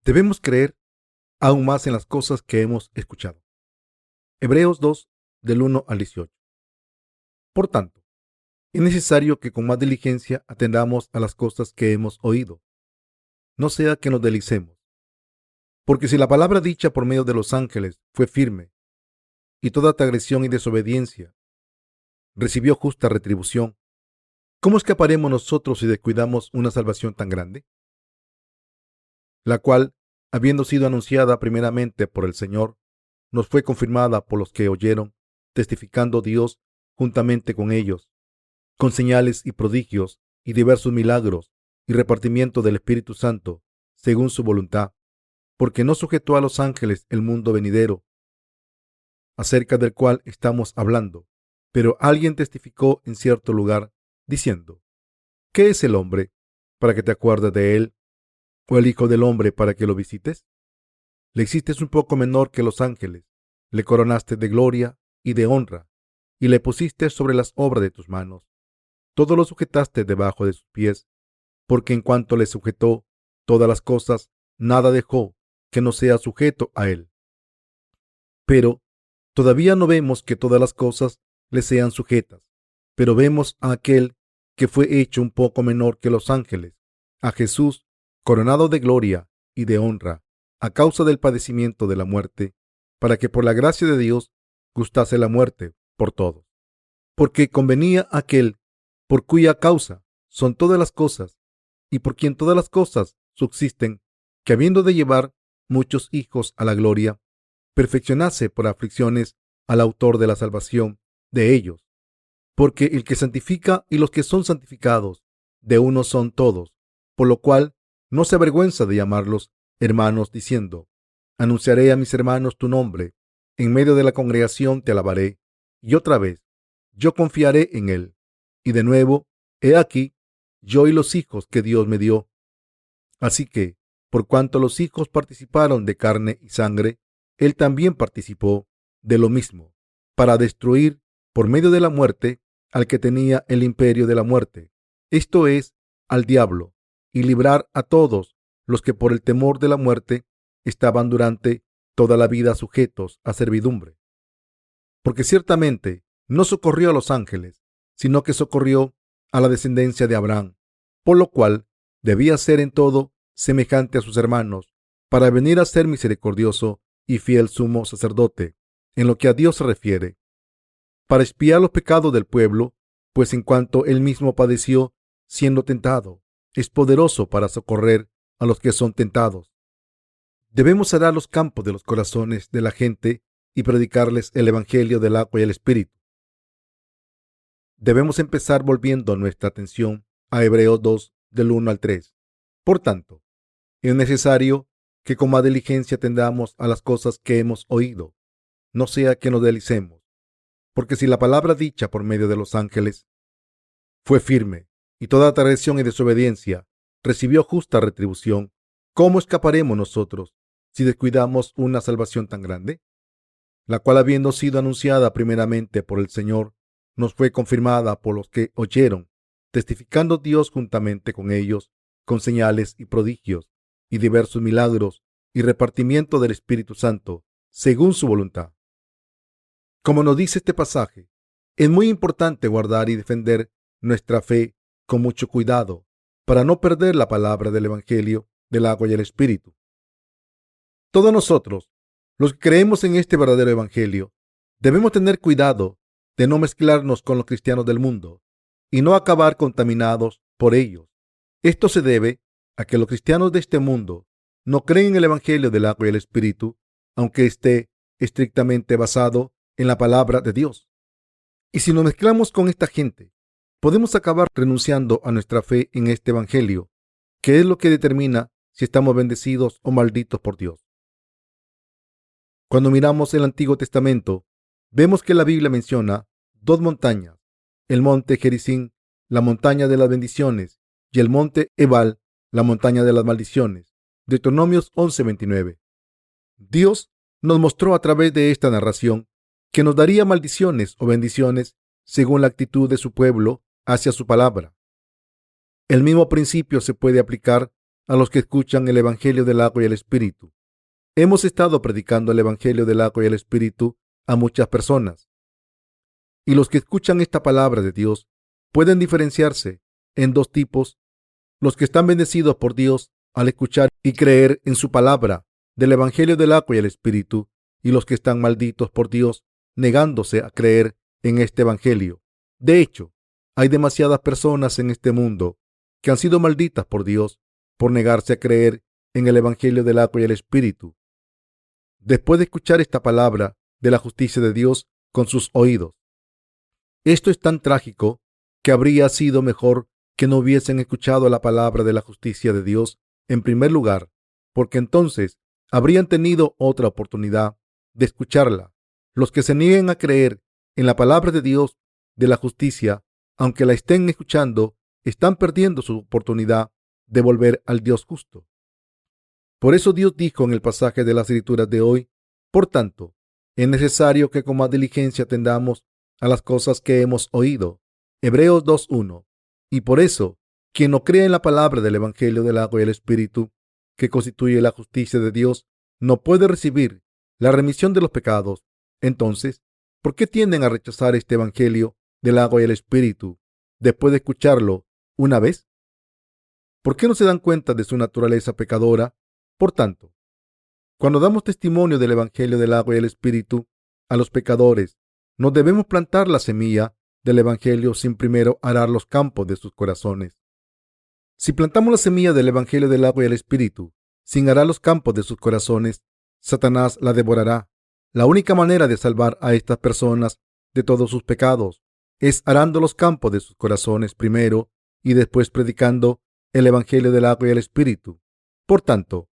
Debemos creer aún más en las cosas que hemos escuchado. Hebreos 2, del 1 al 18. Por tanto, es necesario que con más diligencia atendamos a las cosas que hemos oído, no sea que nos deslicemos. Porque si la palabra dicha por medio de los ángeles fue firme, y toda transgresión y desobediencia recibió justa retribución, ¿cómo escaparemos nosotros si descuidamos una salvación tan grande? La cual, habiendo sido anunciada primeramente por el Señor, nos fue confirmada por los que oyeron, testificando Dios juntamente con ellos, con señales y prodigios y diversos milagros y repartimiento del Espíritu Santo, según su voluntad, porque no sujetó a los ángeles el mundo venidero, acerca del cual estamos hablando. Pero alguien testificó en cierto lugar, diciendo: ¿Qué es el hombre para que te acuerdes de él? ¿O el hijo del hombre para que lo visites? Le hiciste un poco menor que los ángeles, le coronaste de gloria y de honra, y le pusiste sobre las obras de tus manos. Todo lo sujetaste debajo de sus pies, porque en cuanto le sujetó todas las cosas, nada dejó que no sea sujeto a él. Pero todavía no vemos que todas las cosas le sean sujetas, pero vemos a aquel que fue hecho un poco menor que los ángeles, a Jesús, coronado de gloria y de honra, a causa del padecimiento de la muerte, para que por la gracia de Dios gustase la muerte por todos. Porque convenía aquel por cuya causa son todas las cosas, y por quien todas las cosas subsisten, que habiendo de llevar muchos hijos a la gloria, perfeccionase por aflicciones al autor de la salvación de ellos. Porque el que santifica y los que son santificados, de uno son todos, por lo cual no se avergüenza de llamarlos hermanos, diciendo: anunciaré a mis hermanos tu nombre, en medio de la congregación te alabaré. Y otra vez, yo confiaré en él. Y de nuevo, he aquí, yo y los hijos que Dios me dio. Así que, por cuanto los hijos participaron de carne y sangre, él también participó de lo mismo, para destruir por medio de la muerte al que tenía el imperio de la muerte, esto es, al diablo, y librar a todos los que por el temor de la muerte estaban durante toda la vida sujetos a servidumbre. Porque ciertamente no socorrió a los ángeles, sino que socorrió a la descendencia de Abraham, por lo cual debía ser en todo semejante a sus hermanos, para venir a ser misericordioso y fiel sumo sacerdote, en lo que a Dios se refiere, para expiar los pecados del pueblo, pues en cuanto él mismo padeció siendo tentado, es poderoso para socorrer a los que son tentados. Debemos arar los campos de los corazones de la gente y predicarles el evangelio del agua y el espíritu. Debemos empezar volviendo nuestra atención a Hebreos 2, del 1 al 3. Por tanto, es necesario que con más diligencia atendamos a las cosas que hemos oído, no sea que nos deslicemos. Porque si la palabra dicha por medio de los ángeles fue firme, y toda transgresión y desobediencia recibió justa retribución, ¿cómo escaparemos nosotros si descuidamos una salvación tan grande? La cual, habiendo sido anunciada primeramente por el Señor, nos fue confirmada por los que oyeron, testificando Dios juntamente con ellos, con señales y prodigios, y diversos milagros, y repartimiento del Espíritu Santo, según su voluntad. Como nos dice este pasaje, es muy importante guardar y defender nuestra fe con mucho cuidado, para no perder la palabra del Evangelio del agua y el Espíritu. Todos nosotros, los que creemos en este verdadero Evangelio, debemos tener cuidado de no mezclarnos con los cristianos del mundo y no acabar contaminados por ellos. Esto se debe a que los cristianos de este mundo no creen en el Evangelio del agua y el Espíritu, aunque esté estrictamente basado en la palabra de Dios. Y si nos mezclamos con esta gente, podemos acabar renunciando a nuestra fe en este Evangelio, que es lo que determina si estamos bendecidos o malditos por Dios. Cuando miramos el Antiguo Testamento, vemos que la Biblia menciona dos montañas: el monte Gerizim, la montaña de las bendiciones, y el monte Ebal, la montaña de las maldiciones. Deuteronomios 11:29. Dios nos mostró a través de esta narración que nos daría maldiciones o bendiciones según la actitud de su pueblo hacia su palabra. El mismo principio se puede aplicar a los que escuchan el Evangelio del agua y el Espíritu. Hemos estado predicando el Evangelio del agua y el Espíritu a muchas personas, y los que escuchan esta palabra de Dios pueden diferenciarse en dos tipos: los que están bendecidos por Dios al escuchar y creer en su palabra del Evangelio del agua y el Espíritu, y los que están malditos por Dios negándose a creer en este Evangelio. De hecho, hay demasiadas personas en este mundo que han sido malditas por Dios por negarse a creer en el Evangelio del agua y el Espíritu, después de escuchar esta palabra de la justicia de Dios con sus oídos. Esto es tan trágico que habría sido mejor que no hubiesen escuchado la palabra de la justicia de Dios en primer lugar, porque entonces habrían tenido otra oportunidad de escucharla. Los que se nieguen a creer en la palabra de Dios de la justicia, aunque la estén escuchando, están perdiendo su oportunidad de volver al Dios justo. Por eso Dios dijo en el pasaje de las Escrituras de hoy: por tanto, es necesario que con más diligencia atendamos a las cosas que hemos oído. Hebreos 2:1. Y por eso, quien no cree en la palabra del Evangelio del agua y el Espíritu, que constituye la justicia de Dios, no puede recibir la remisión de los pecados. Entonces, ¿por qué tienden a rechazar este Evangelio del agua y el Espíritu después de escucharlo una vez? ¿Por qué no se dan cuenta de su naturaleza pecadora? Por tanto, cuando damos testimonio del Evangelio del agua y el Espíritu a los pecadores, no debemos plantar la semilla del Evangelio sin primero arar los campos de sus corazones. Si plantamos la semilla del Evangelio del agua y el Espíritu sin arar los campos de sus corazones, Satanás la devorará. La única manera de salvar a estas personas de todos sus pecados es arando los campos de sus corazones primero y después predicando el Evangelio del agua y el Espíritu. Por tanto,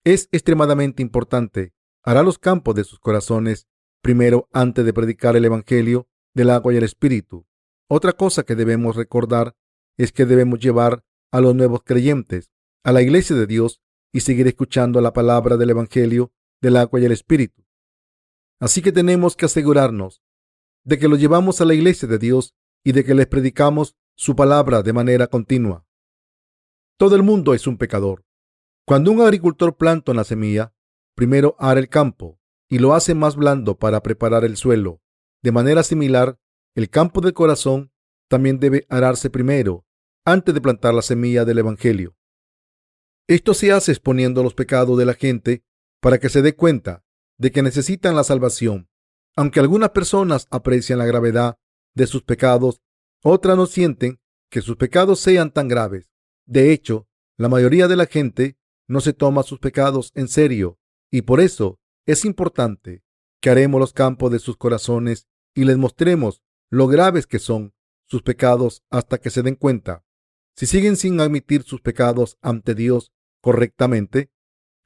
es extremadamente importante arar los campos de sus corazones primero antes de predicar el Evangelio del agua y el Espíritu. Otra cosa que debemos recordar es que debemos llevar a los nuevos creyentes a la iglesia de Dios y seguir escuchando la palabra del Evangelio del agua y el Espíritu. Así que tenemos que asegurarnos de que los llevamos a la iglesia de Dios y de que les predicamos su palabra de manera continua. Todo el mundo es un pecador. Cuando un agricultor planta una semilla, primero ara el campo y lo hace más blando para preparar el suelo. De manera similar, el campo del corazón también debe ararse primero, antes de plantar la semilla del Evangelio. Esto se hace exponiendo los pecados de la gente para que se dé cuenta de que necesitan la salvación. Aunque algunas personas aprecian la gravedad de sus pecados, otras no sienten que sus pecados sean tan graves. De hecho, la mayoría de la gente no se toma sus pecados en serio, y por eso es importante que aremos los campos de sus corazones y les mostremos lo graves que son sus pecados hasta que se den cuenta. Si siguen sin admitir sus pecados ante Dios correctamente,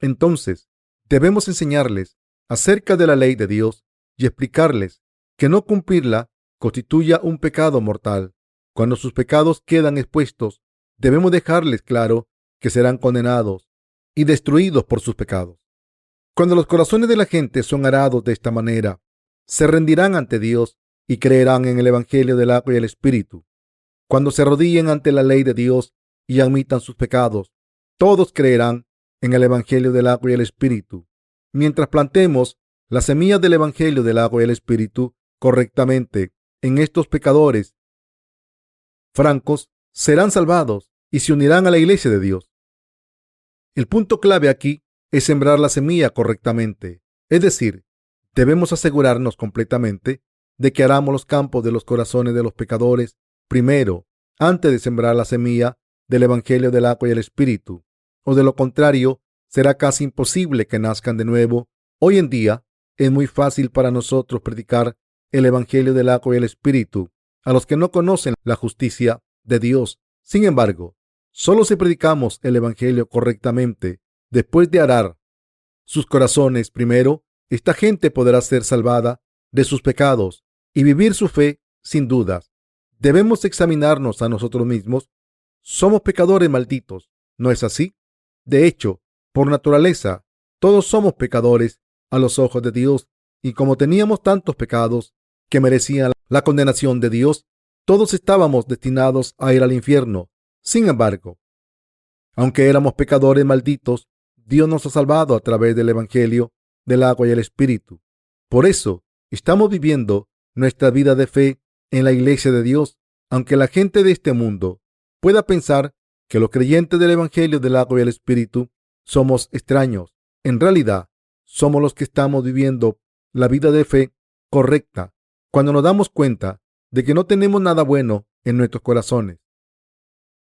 entonces debemos enseñarles acerca de la ley de Dios y explicarles que no cumplirla constituya un pecado mortal. Cuando sus pecados quedan expuestos, debemos dejarles claro que serán condenados y destruidos por sus pecados. Cuando los corazones de la gente son arados de esta manera, se rendirán ante Dios y creerán en el Evangelio del agua y el Espíritu. Cuando se arrodillen ante la ley de Dios y admitan sus pecados, todos creerán en el Evangelio del agua y el Espíritu. Mientras plantemos las semillas del Evangelio del agua y el Espíritu correctamente en estos pecadores francos, serán salvados y se unirán a la iglesia de Dios. El punto clave aquí es sembrar la semilla correctamente, es decir, debemos asegurarnos completamente de que aramos los campos de los corazones de los pecadores primero, antes de sembrar la semilla del Evangelio del agua y el Espíritu, o de lo contrario, será casi imposible que nazcan de nuevo. Hoy en día es muy fácil para nosotros predicar el Evangelio del agua y el Espíritu a los que no conocen la justicia de Dios. Sin embargo, solo si predicamos el Evangelio correctamente, después de arar sus corazones primero, esta gente podrá ser salvada de sus pecados y vivir su fe sin dudas. Debemos examinarnos a nosotros mismos. Somos pecadores malditos, ¿no es así? De hecho, por naturaleza, todos somos pecadores a los ojos de Dios, y como teníamos tantos pecados que merecían la condenación de Dios, todos estábamos destinados a ir al infierno. Sin embargo, Aunque éramos pecadores malditos, Dios nos ha salvado a través del Evangelio del agua y el Espíritu. Por eso, estamos viviendo nuestra vida de fe en la iglesia de Dios, aunque la gente de este mundo pueda pensar que los creyentes del Evangelio del agua y el Espíritu somos extraños. En realidad, somos los que estamos viviendo la vida de fe correcta cuando nos damos cuenta de que no tenemos nada bueno en nuestros corazones.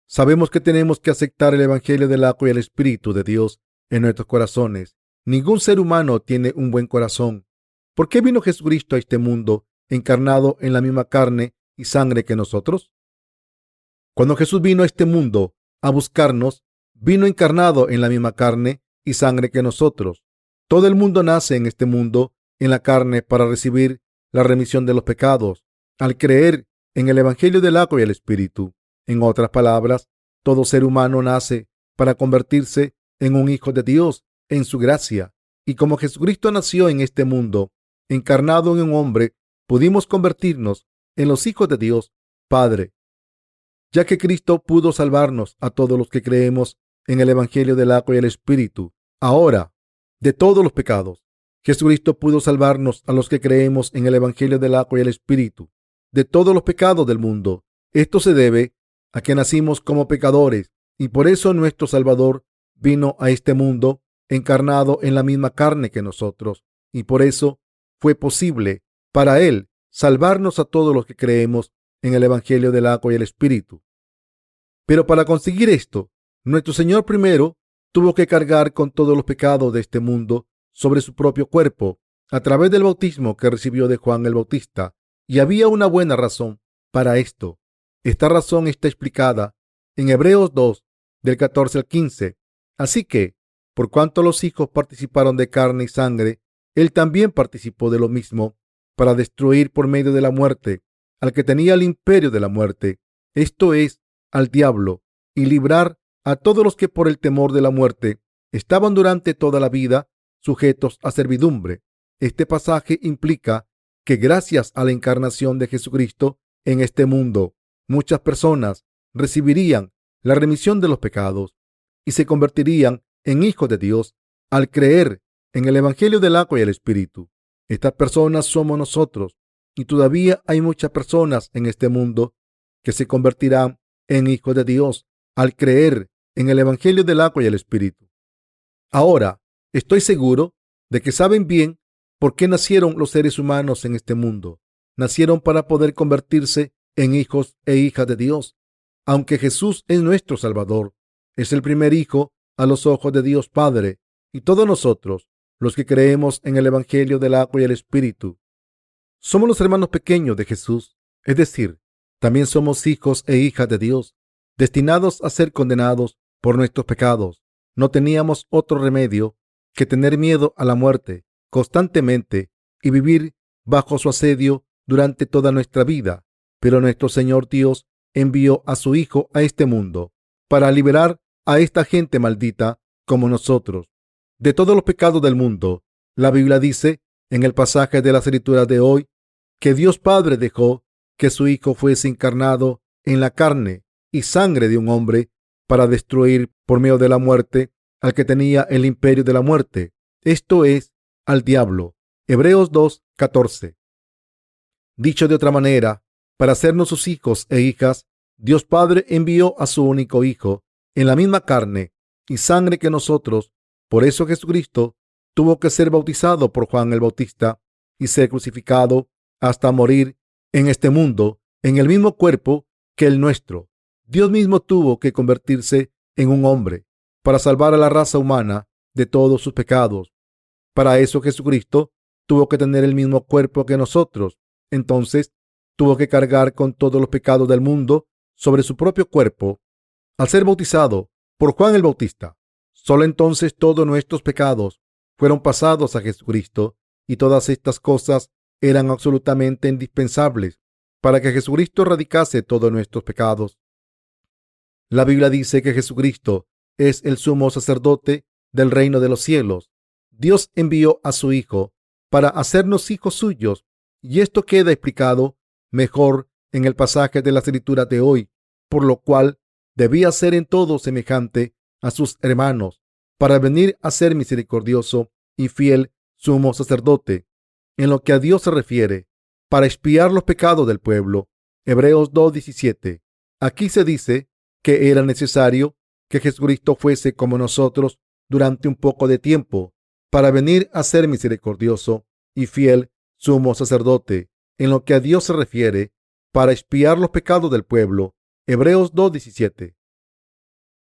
Sabemos que tenemos que aceptar el Evangelio del agua y el Espíritu de Dios en nuestros corazones. Ningún ser humano tiene un buen corazón. ¿Por qué vino Jesucristo a este mundo encarnado en la misma carne y sangre que nosotros? Cuando Jesús vino a este mundo a buscarnos, vino encarnado en la misma carne y sangre que nosotros. Todo el mundo nace en este mundo en la carne para recibir la remisión de los pecados, al creer en el Evangelio del agua y el Espíritu. En otras palabras, todo ser humano nace para convertirse en un hijo de Dios en su gracia. Y como Jesucristo nació en este mundo, encarnado en un hombre, pudimos convertirnos en los hijos de Dios Padre, ya que Cristo pudo salvarnos a todos los que creemos en el Evangelio del agua y el Espíritu. Ahora, de todos los pecados, Jesucristo pudo salvarnos a los que creemos en el Evangelio del agua y el Espíritu, de todos los pecados del mundo. Esto se debe a que nacimos como pecadores y por eso nuestro Salvador vino a este mundo encarnado en la misma carne que nosotros, y por eso fue posible para Él salvarnos a todos los que creemos en el Evangelio del agua y el Espíritu. Pero para conseguir esto, nuestro Señor primero tuvo que cargar con todos los pecados de este mundo sobre su propio cuerpo a través del bautismo que recibió de Juan el Bautista, y había una buena razón para esto. Esta razón está explicada en Hebreos 2, del 14 al 15. Así que, por cuanto los hijos participaron de carne y sangre, Él también participó de lo mismo para destruir por medio de la muerte al que tenía el imperio de la muerte, esto es, al diablo, y librar a todos los que por el temor de la muerte estaban durante toda la vida sujetos a servidumbre. Este pasaje implica que gracias a la encarnación de Jesucristo en este mundo, muchas personas recibirían la remisión de los pecados y se convertirían en hijos de Dios al creer en el Evangelio del agua y el Espíritu. Estas personas somos nosotros, y todavía hay muchas personas en este mundo que se convertirán en hijos de Dios al creer en el Evangelio del agua y el Espíritu. Ahora, estoy seguro de que saben bien por qué nacieron los seres humanos en este mundo. Nacieron para poder convertirse en hijos e hijas de Dios. Aunque Jesús es nuestro Salvador, es el primer hijo a los ojos de Dios Padre, y todos nosotros, los que creemos en el Evangelio del agua y el Espíritu, somos los hermanos pequeños de Jesús, es decir, también somos hijos e hijas de Dios, destinados a ser condenados por nuestros pecados. No teníamos otro remedio que tener miedo a la muerte constantemente y vivir bajo su asedio durante toda nuestra vida. Pero nuestro Señor Dios envió a su Hijo a este mundo para liberar a esta gente maldita como nosotros de todos los pecados del mundo. La Biblia dice en el pasaje de las Escrituras de hoy que Dios Padre dejó que su Hijo fuese encarnado en la carne y sangre de un hombre para destruir por medio de la muerte al que tenía el imperio de la muerte, esto es, al diablo. Hebreos 2:14. Dicho de otra manera, para hacernos sus hijos e hijas, Dios Padre envió a su único Hijo en la misma carne y sangre que nosotros. Por eso Jesucristo tuvo que ser bautizado por Juan el Bautista y ser crucificado hasta morir en este mundo en el mismo cuerpo que el nuestro. Dios mismo tuvo que convertirse en un hombre para salvar a la raza humana de todos sus pecados. Para eso Jesucristo tuvo que tener el mismo cuerpo que nosotros. Entonces tuvo que cargar con todos los pecados del mundo sobre su propio cuerpo al ser bautizado por Juan el Bautista. Solo entonces todos nuestros pecados fueron pasados a Jesucristo, y todas estas cosas eran absolutamente indispensables para que Jesucristo erradicase todos nuestros pecados. La Biblia dice que Jesucristo es el sumo sacerdote del reino de los cielos. Dios envió a su Hijo para hacernos hijos suyos, y esto queda explicado mejor en el pasaje de la Escritura de hoy, por lo cual debía ser en todo semejante a sus hermanos para venir a ser misericordioso y fiel sumo sacerdote en lo que a Dios se refiere, para expiar los pecados del pueblo. Hebreos 2:17. Aquí se dice que era necesario que Jesucristo fuese como nosotros durante un poco de tiempo para venir a ser misericordioso y fiel sumo sacerdote en lo que a Dios se refiere, para expiar los pecados del pueblo. Hebreos 2:17.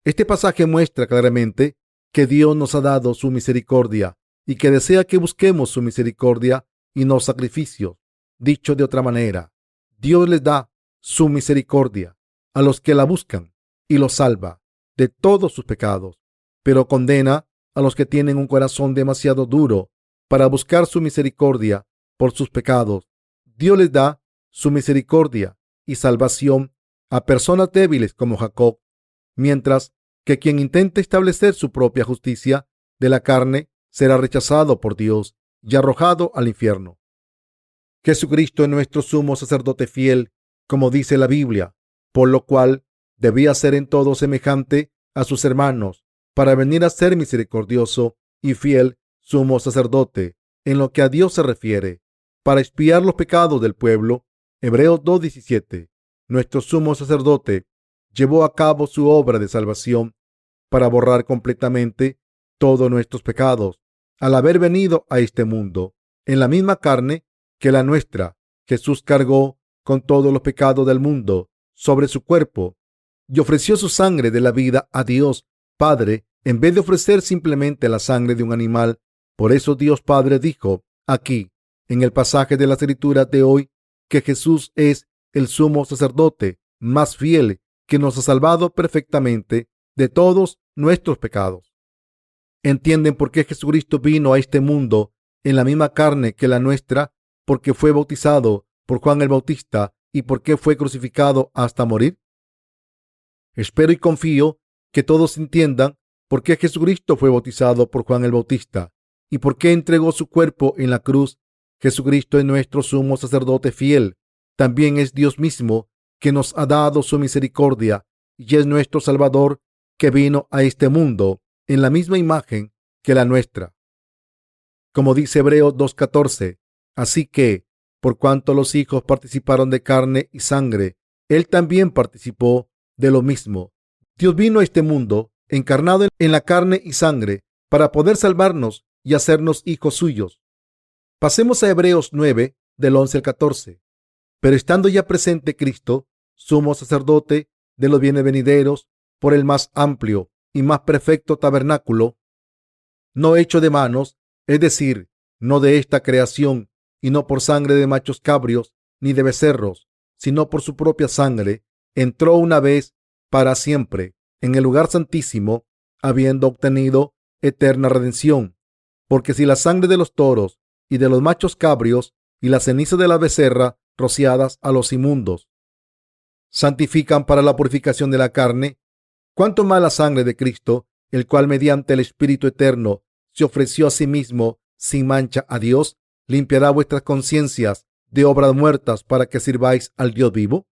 Este pasaje muestra claramente que Dios nos ha dado su misericordia y que desea que busquemos su misericordia y no sacrificios. Dicho de otra manera, Dios les da su misericordia a los que la buscan y los salva de todos sus pecados, pero condena a los que tienen un corazón demasiado duro para buscar su misericordia por sus pecados. Dios les da su misericordia y salvación a personas débiles como Jacob, mientras que quien intente establecer su propia justicia de la carne será rechazado por Dios y arrojado al infierno. Jesucristo es nuestro sumo sacerdote fiel, como dice la Biblia, por lo cual debía ser en todo semejante a sus hermanos, para venir a ser misericordioso y fiel sumo sacerdote en lo que a Dios se refiere, para expiar los pecados del pueblo. Hebreos 2:17. Nuestro sumo sacerdote llevó a cabo su obra de salvación para borrar completamente todos nuestros pecados al haber venido a este mundo en la misma carne que la nuestra. Jesús cargó con todos los pecados del mundo sobre su cuerpo y ofreció su sangre de la vida a Dios Padre en vez de ofrecer simplemente la sangre de un animal. Por eso Dios Padre dijo aquí en el pasaje de la Escritura de hoy que Jesús es el sumo sacerdote más fiel que nos ha salvado perfectamente de todos nuestros pecados. ¿Entienden por qué Jesucristo vino a este mundo en la misma carne que la nuestra? Porque fue bautizado por Juan el Bautista y porque fue crucificado hasta morir. Espero y confío que todos entiendan por qué Jesucristo fue bautizado por Juan el Bautista y por qué entregó su cuerpo en la cruz. Jesucristo es nuestro sumo sacerdote fiel. También es Dios mismo que nos ha dado su misericordia y es nuestro Salvador que vino a este mundo en la misma imagen que la nuestra. Como dice Hebreos 2:14, así que, por cuanto los hijos participaron de carne y sangre, él también participó de lo mismo. Dios vino a este mundo encarnado en la carne y sangre para poder salvarnos y hacernos hijos suyos. Pasemos a Hebreos 9, del 11 al 14. Pero estando ya presente Cristo, sumo sacerdote de los bienes venideros, por el más amplio y más perfecto tabernáculo, no hecho de manos, es decir, no de esta creación, y no por sangre de machos cabrios ni de becerros, sino por su propia sangre, entró una vez para siempre en el lugar santísimo, habiendo obtenido eterna redención. Porque si la sangre de los toros y de los machos cabrios y la ceniza de la becerra rociadas a los inmundos santifican para la purificación de la carne, cuánto más la sangre de Cristo, el cual mediante el Espíritu eterno se ofreció a sí mismo sin mancha a Dios, limpiará vuestras conciencias de obras muertas para que sirváis al Dios vivo.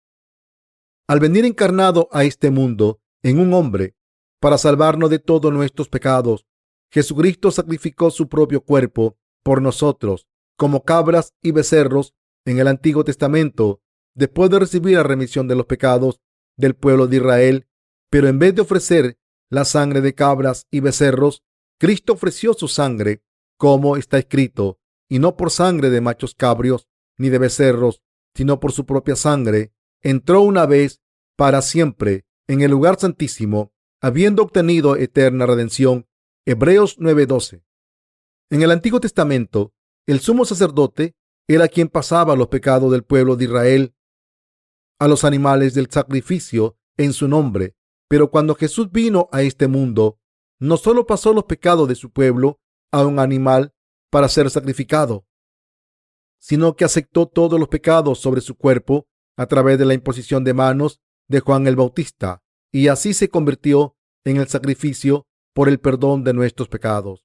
Al venir encarnado a este mundo en un hombre para salvarnos de todos nuestros pecados, Jesucristo sacrificó su propio cuerpo por nosotros como cabras y becerros en el Antiguo Testamento, después de recibir la remisión de los pecados del pueblo de Israel. Pero en vez de ofrecer la sangre de cabras y becerros, Cristo ofreció su sangre, como está escrito, y no por sangre de machos cabrios ni de becerros, sino por su propia sangre, entró una vez para siempre en el lugar santísimo, habiendo obtenido eterna redención. Hebreos 9:12. En el Antiguo Testamento, el sumo sacerdote era quien pasaba los pecados del pueblo de Israel a los animales del sacrificio en su nombre. Pero cuando Jesús vino a este mundo, no solo pasó los pecados de su pueblo a un animal para ser sacrificado, sino que aceptó todos los pecados sobre su cuerpo a través de la imposición de manos de Juan el Bautista, y así se convirtió en el sacrificio por el perdón de nuestros pecados.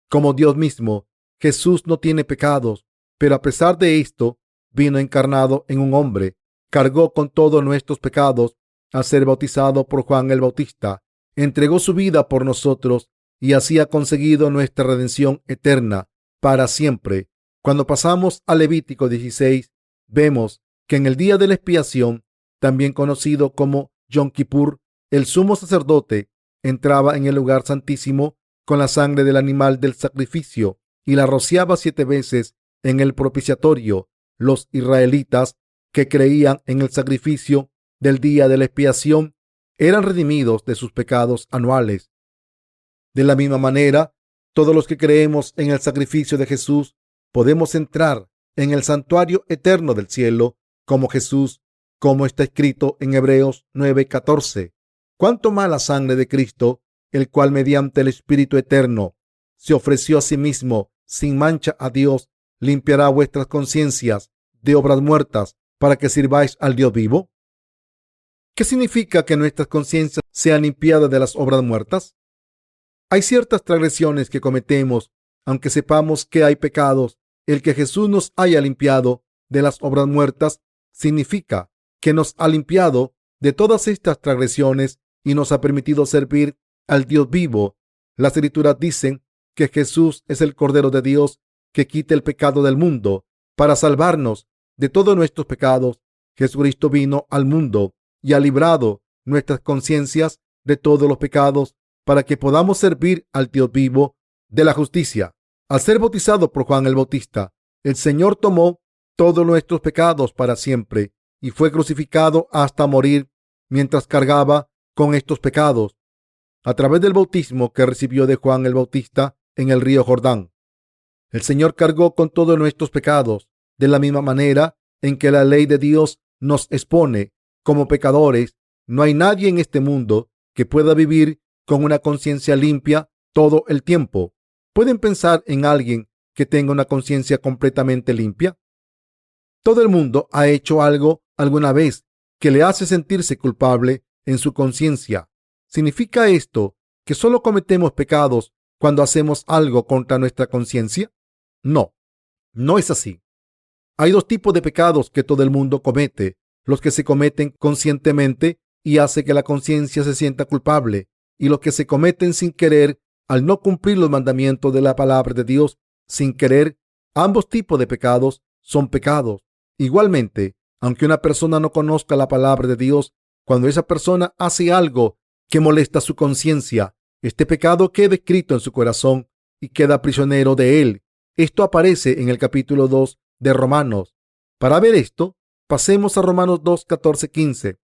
Como Dios mismo, Jesús no tiene pecados, pero a pesar de esto, vino encarnado en un hombre, cargó con todos nuestros pecados al ser bautizado por Juan el Bautista entregó su vida por nosotros y así ha conseguido nuestra redención eterna para siempre. Cuando pasamos a Levítico 16, vemos que en el día de la expiación, también conocido como Yom Kippur, el sumo sacerdote entraba en el lugar santísimo con la sangre del animal del sacrificio y la rociaba 7 veces en el propiciatorio. Los israelitas que creían en el sacrificio del día de la expiación eran redimidos de sus pecados anuales. De la misma manera, todos los que creemos en el sacrificio de Jesús podemos entrar en el santuario eterno del cielo como Jesús, como está escrito en Hebreos 9:14. Cuánto más la sangre de Cristo, el cual mediante el Espíritu eterno se ofreció a sí mismo sin mancha a Dios, limpiará vuestras conciencias de obras muertas para que sirváis al Dios vivo. ¿Qué significa que nuestras conciencias sean limpiadas de las obras muertas? Hay ciertas transgresiones que cometemos, aunque sepamos que hay pecados. El que Jesús nos haya limpiado de las obras muertas significa que nos ha limpiado de todas estas transgresiones y nos ha permitido servir al Dios vivo. Las Escrituras dicen que Jesús es el Cordero de Dios que quita el pecado del mundo. Para salvarnos de todos nuestros pecados, Jesucristo vino al mundo y ha librado nuestras conciencias de todos los pecados para que podamos servir al Dios vivo de la justicia. Al ser bautizado por Juan el Bautista, el Señor tomó todos nuestros pecados para siempre y fue crucificado hasta morir mientras cargaba con estos pecados a través del bautismo que recibió de Juan el Bautista en el río Jordán. El Señor cargó con todos nuestros pecados de la misma manera en que la ley de Dios nos expone como pecadores. No hay nadie en este mundo que pueda vivir con una conciencia limpia todo el tiempo. ¿Pueden pensar en alguien que tenga una conciencia completamente limpia? Todo el mundo ha hecho algo alguna vez que le hace sentirse culpable en su conciencia. ¿Significa esto que solo cometemos pecados cuando hacemos algo contra nuestra conciencia? No, no es así. Hay 2 tipos de pecados que todo el mundo comete: los que se cometen conscientemente y hace que la conciencia se sienta culpable, y los que se cometen sin querer al no cumplir los mandamientos de la palabra de Dios sin querer. Ambos tipos de pecados son pecados. Igualmente, aunque una persona no conozca la palabra de Dios, cuando esa persona hace algo que molesta su conciencia, este pecado queda escrito en su corazón y queda prisionero de él. Esto aparece en el capítulo 2 de Romanos. Para ver esto, pasemos a Romanos 2, 14, 15.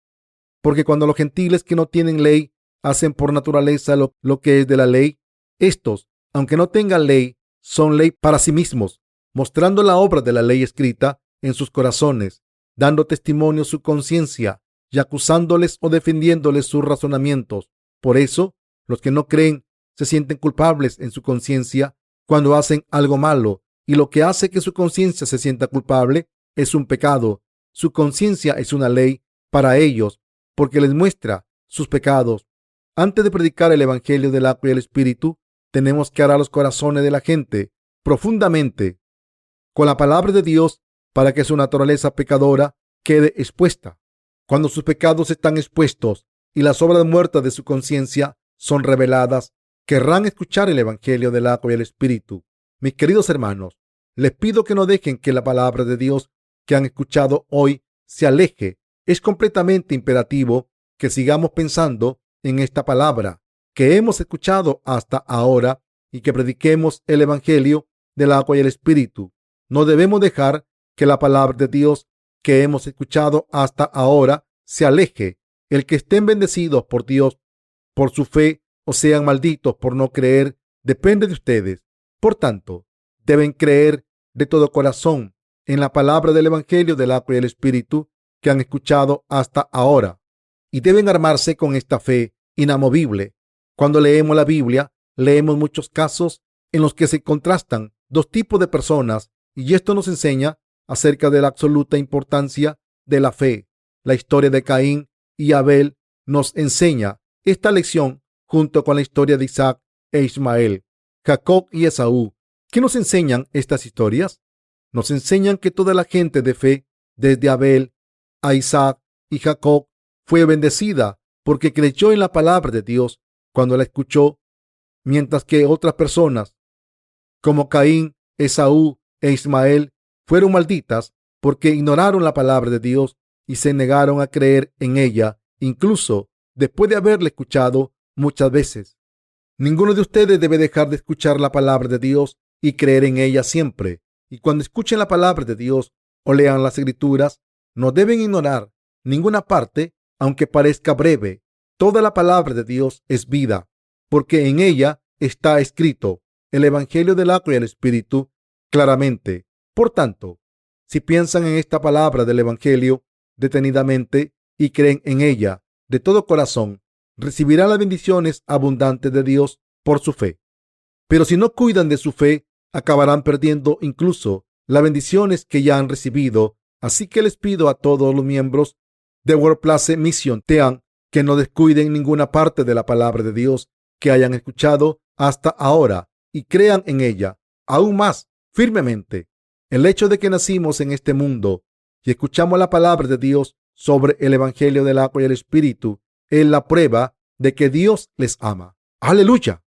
Porque cuando los gentiles que no tienen ley hacen por naturaleza lo que es de la ley, estos, aunque no tengan ley, son ley para sí mismos, mostrando la obra de la ley escrita en sus corazones, dando testimonio su conciencia y acusándoles o defendiéndoles sus razonamientos. Por eso, los que no creen se sienten culpables en su conciencia cuando hacen algo malo, y lo que hace que su conciencia se sienta culpable es un pecado. Su conciencia es una ley para ellos porque les muestra sus pecados. Antes de predicar el evangelio del agua y el espíritu, tenemos que arar los corazones de la gente profundamente con la palabra de Dios para que su naturaleza pecadora quede expuesta. Cuando sus pecados están expuestos y las obras muertas de su conciencia son reveladas, querrán escuchar el evangelio del agua y el espíritu. Mis queridos hermanos, les pido que no dejen que la palabra de Dios que han escuchado hoy se aleje. Es completamente imperativo que sigamos pensando en esta palabra que hemos escuchado hasta ahora y que prediquemos el evangelio del agua y el espíritu. No debemos dejar que la palabra de Dios que hemos escuchado hasta ahora se aleje. El que estén bendecidos por Dios por su fe o sean malditos por no creer depende de ustedes. Por tanto, deben creer de todo corazón en la palabra del evangelio del agua y el espíritu que han escuchado hasta ahora, y deben armarse con esta fe inamovible. Cuando leemos la Biblia, leemos muchos casos en los que se contrastan 2 tipos de personas, y esto nos enseña acerca de la absoluta importancia de la fe. La historia de Caín y Abel nos enseña esta lección junto con la historia de Isaac e Ismael, Jacob y Esaú. ¿Qué nos enseñan estas historias? Nos enseñan que toda la gente de fe, desde Abel a Isaac y Jacob, fue bendecida porque creyó en la palabra de Dios cuando la escuchó, mientras que otras personas, como Caín, Esaú e Ismael, fueron malditas porque ignoraron la palabra de Dios y se negaron a creer en ella, incluso después de haberla escuchado muchas veces. Ninguno de ustedes debe dejar de escuchar la palabra de Dios y creer en ella siempre. Y cuando escuchen la palabra de Dios o lean las Escrituras, no deben ignorar ninguna parte, aunque parezca breve. Toda la palabra de Dios es vida, porque en ella está escrito el Evangelio del agua y el Espíritu claramente. Por tanto, si piensan en esta palabra del Evangelio detenidamente y creen en ella de todo corazón, recibirán las bendiciones abundantes de Dios por su fe. Pero si no cuidan de su fe, acabarán perdiendo incluso las bendiciones que ya han recibido. Así que les pido a todos los miembros de World Place Mission Team que no descuiden ninguna parte de la palabra de Dios que hayan escuchado hasta ahora y crean en ella aún más firmemente. El hecho de que nacimos en este mundo y escuchamos la palabra de Dios sobre el Evangelio del agua y el Espíritu es la prueba de que Dios les ama. ¡Aleluya!